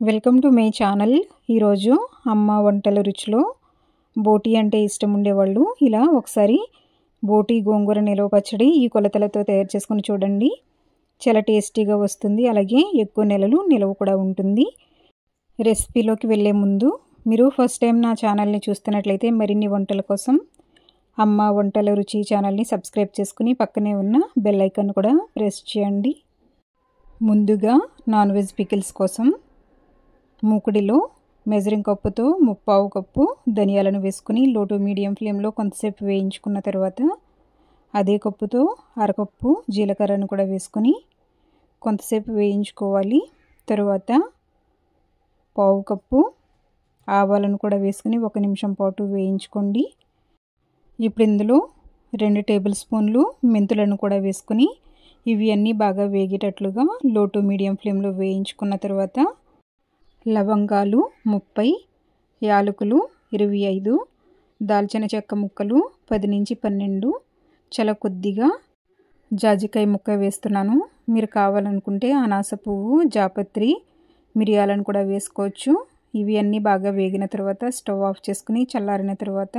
Welcome to my channel. ఈరోజు అమ్మ వంటల రుచిలో బోటీ అంటే ఇష్టం ఉండేవాళ్ళు ఇలా ఒకసారి బోటీ గోంగూర నిలవ పచ్చడి ఈ కొలతలతో తయారు చేసుకొని చూడండి. చాలా టేస్టీగా వస్తుంది, అలాగే ఎక్కువ నెలలు నిలవ కూడా ఉంటుంది. రెసిపీలోకి వెళ్ళే ముందు మీరు ఫస్ట్ టైం నా ఛానల్ని చూస్తున్నట్లయితే మరిన్ని వంటల కోసం అమ్మ వంటల రుచి ఛానల్ని సబ్స్క్రైబ్ చేసుకుని పక్కనే ఉన్న బెల్ ఐకాన్ కూడా ప్రెస్ చేయండి. ముందుగా నాన్ వెజ్ పికిల్స్ కోసం మూకుడిలో మెజరింగ్ కప్పుతో 3/4 కప్పు ధనియాలను వేసుకుని లో టు మీడియం ఫ్లేమ్లో కొంతసేపు వేయించుకున్న తర్వాత అదే కప్పుతో అరకప్పు జీలకర్రను కూడా వేసుకొని కొంతసేపు వేయించుకోవాలి. తర్వాత 1/4 కప్పు ఆవాలను కూడా వేసుకుని 1 నిమిషం పాటు వేయించుకోండి. ఇప్పుడు ఇందులో 2 టేబుల్ స్పూన్లు మెంతులను కూడా వేసుకుని ఇవి అన్నీ బాగా వేగేటట్లుగా లో టు మీడియం ఫ్లేమ్లో వేయించుకున్న తర్వాత లవంగాలు 30, యాలకులు 25, దాల్చిన చెక్క ముక్కలు 10 నుంచి 12, చాలా కొద్దిగా జాజికాయ ముక్క వేస్తున్నాను. మీరు కావాలనుకుంటే అనాస పువ్వు, జాపత్రి, మిరియాలను కూడా వేసుకోవచ్చు. ఇవి అన్నీ బాగా వేగిన తర్వాత స్టవ్ ఆఫ్ చేసుకుని చల్లారిన తర్వాత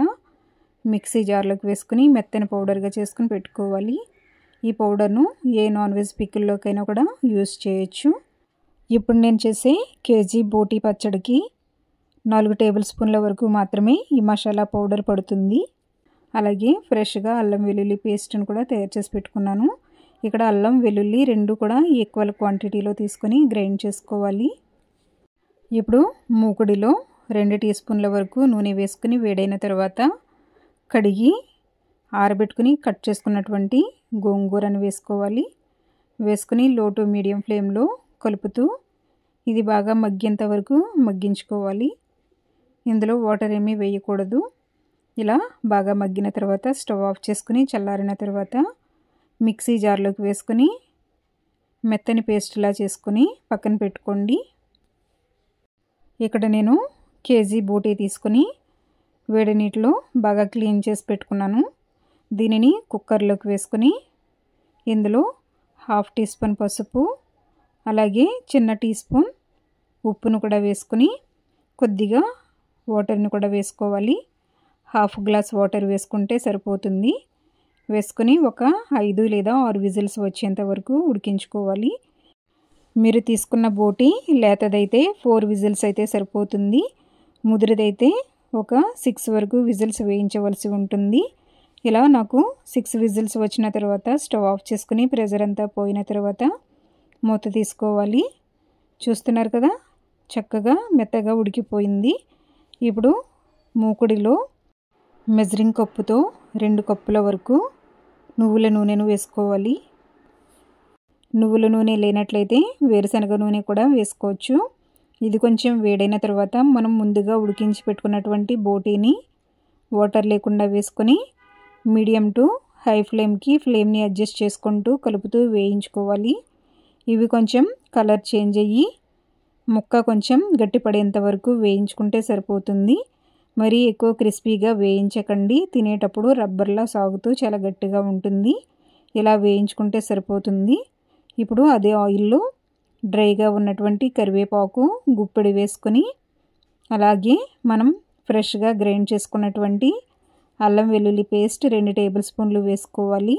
మిక్సీ జార్లోకి వేసుకుని మెత్తని పౌడర్గా చేసుకుని పెట్టుకోవాలి. ఈ పౌడర్ను ఏ నాన్ వెజ్ పికిల్లోకైనా కూడా యూస్ చేయొచ్చు. ఇప్పుడు నేను చేసే కేజీ బోటీ పచ్చడికి 4 టేబుల్ స్పూన్ల వరకు మాత్రమే ఈ మసాలా పౌడర్ పడుతుంది. అలాగే ఫ్రెష్గా అల్లం వెల్లుల్లి పేస్ట్ను కూడా తయారు చేసి పెట్టుకున్నాను. ఇక్కడ అల్లం వెల్లుల్లి 2 కూడా ఈక్వల్ క్వాంటిటీలో తీసుకొని గ్రైండ్ చేసుకోవాలి. ఇప్పుడు మూకుడిలో 2 టీ స్పూన్ల వరకు నూనె వేసుకుని వేడైన తర్వాత కడిగి ఆరబెట్టుకుని కట్ చేసుకున్నటువంటి గోంగూరను వేసుకోవాలి. వేసుకుని లో టు మీడియం ఫ్లేమ్లో కలుపుతూ ఇది బాగా మగ్గేంత వరకు మగ్గించుకోవాలి. ఇందులో వాటర్ ఏమీ వేయకూడదు. ఇలా బాగా మగ్గిన తర్వాత స్టవ్ ఆఫ్ చేసుకుని చల్లారిన తర్వాత మిక్సీ జార్లోకి వేసుకుని మెత్తని పేస్ట్లా చేసుకుని పక్కన పెట్టుకోండి. ఇక్కడ నేను కేజీ బోటీ తీసుకుని వేడి నీటిలో బాగా క్లీన్ చేసి పెట్టుకున్నాను. దీనిని కుక్కర్లోకి వేసుకుని ఇందులో 1/2 టీ స్పూన్ పసుపు, అలాగే చిన్న టీ స్పూన్ ఉప్పును కూడా వేసుకుని కొద్దిగా వాటర్ని కూడా వేసుకోవాలి. 1/2 గ్లాస్ వాటర్ వేసుకుంటే సరిపోతుంది. వేసుకుని ఒక 5 లేదా 6 విజిల్స్ వచ్చేంత వరకు ఉడికించుకోవాలి. మీరు తీసుకున్న బోటీ లేతదైతే 4 విజిల్స్ అయితే సరిపోతుంది. ముదిరిదైతే ఒక 6 వరకు విజిల్స్ వేయించవలసి ఉంటుంది. ఇలా నాకు 6 విజిల్స్ వచ్చిన తర్వాత స్టవ్ ఆఫ్ చేసుకుని ప్రెషర్ అంతా పోయిన తర్వాత మూత తీసుకోవాలి. చూస్తున్నారు కదా, చక్కగా మెత్తగా ఉడికిపోయింది. ఇప్పుడు మూకుడిలో మెజరింగ్ కప్పుతో 2 కప్పుల వరకు నువ్వుల నూనెను వేసుకోవాలి. నువ్వుల నూనె లేనట్లయితే వేరుశనగ నూనె కూడా వేసుకోవచ్చు. ఇది కొంచెం వేడైన తర్వాత మనం ముందుగా ఉడికించి పెట్టుకున్నటువంటి బోటీని వాటర్ లేకుండా వేసుకొని మీడియం టు హై ఫ్లేమ్కి ఫ్లేమ్ని అడ్జస్ట్ చేసుకుంటూ కలుపుతూ వేయించుకోవాలి. ఇవి కొంచెం కలర్ చేంజ్ అయ్యి ముక్క కొంచెం గట్టిపడేంత వరకు వేయించుకుంటే సరిపోతుంది. మరీ ఎక్కువ క్రిస్పీగా వేయించకండి, తినేటప్పుడు రబ్బర్లా సాగుతూ చాలా గట్టిగా ఉంటుంది. ఇలా వేయించుకుంటే సరిపోతుంది. ఇప్పుడు అదే ఆయిల్లో డ్రైగా ఉన్నటువంటి కరివేపాకు గుప్పెడి వేసుకొని అలాగే మనం ఫ్రెష్గా గ్రైండ్ చేసుకున్నటువంటి అల్లం వెల్లుల్లి పేస్ట్ 2 టేబుల్ స్పూన్లు వేసుకోవాలి.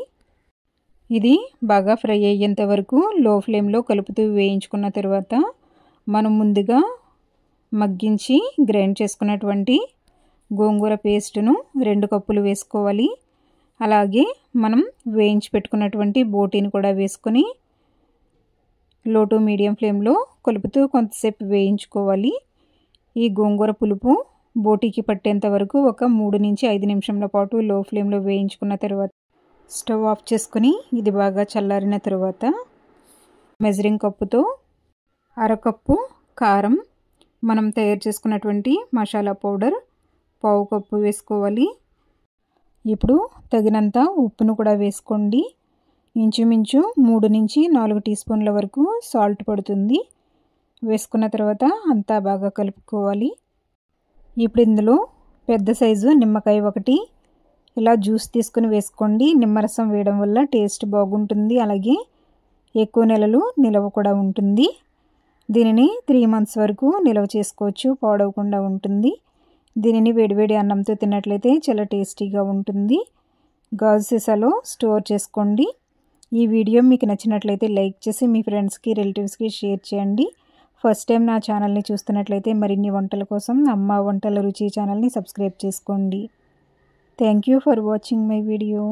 ఇది బాగా ఫ్రై అయ్యేంత వరకు లో ఫ్లేమ్లో కలుపుతూ వేయించుకున్న తర్వాత మనం ముందుగా మగ్గించి గ్రైండ్ చేసుకున్నటువంటి గోంగూర పేస్టును 2 కప్పులు వేసుకోవాలి. అలాగే మనం వేయించి పెట్టుకున్నటువంటి బోటీని కూడా వేసుకొని లో టు మీడియం ఫ్లేమ్లో కలుపుతూ కొంతసేపు వేయించుకోవాలి. ఈ గోంగూర పులుపు బోటీకి పట్టేంత వరకు ఒక 3 నుంచి 5 నిమిషంల పాటు లో ఫ్లేమ్లో వేయించుకున్న తర్వాత స్టవ్ ఆఫ్ చేసుకుని ఇది బాగా చల్లారిన తర్వాత మెజరింగ్ కప్పుతో అరకప్పు కారం, మనం తయారు చేసుకున్నటువంటి మసాలా పౌడర్ 1/4 కప్పు వేసుకోవాలి. ఇప్పుడు తగినంత ఉప్పును కూడా వేసుకోండి. ఇంచుమించు 3 నుంచి 4 టీ స్పూన్ల వరకు సాల్ట్ పడుతుంది. వేసుకున్న తర్వాత అంతా బాగా కలుపుకోవాలి. ఇప్పుడు ఇందులో పెద్ద సైజు నిమ్మకాయ 1 ఇలా జ్యూస్ తీసుకుని వేసుకోండి. నిమ్మరసం వేయడం వల్ల టేస్ట్ బాగుంటుంది, అలాగే ఎక్కువ నెలలు నిలవ కూడా ఉంటుంది. దీనిని 3 మంత్స్ వరకు నిల్వ చేసుకోవచ్చు, పాడవకుండా ఉంటుంది. దీనిని వేడివేడి అన్నంతో తిన్నట్లయితే చాలా టేస్టీగా ఉంటుంది. గాజు సీసాలో స్టోర్ చేసుకోండి. ఈ వీడియో మీకు నచ్చినట్లయితే లైక్ చేసి మీ ఫ్రెండ్స్కి, రిలేటివ్స్కి షేర్ చేయండి. ఫస్ట్ టైం నా ఛానల్ని చూస్తున్నట్లయితే మరిన్ని వంటల కోసం అమ్మ వంటల రుచి ఛానల్ని సబ్స్క్రైబ్ చేసుకోండి. Thank you for watching my video.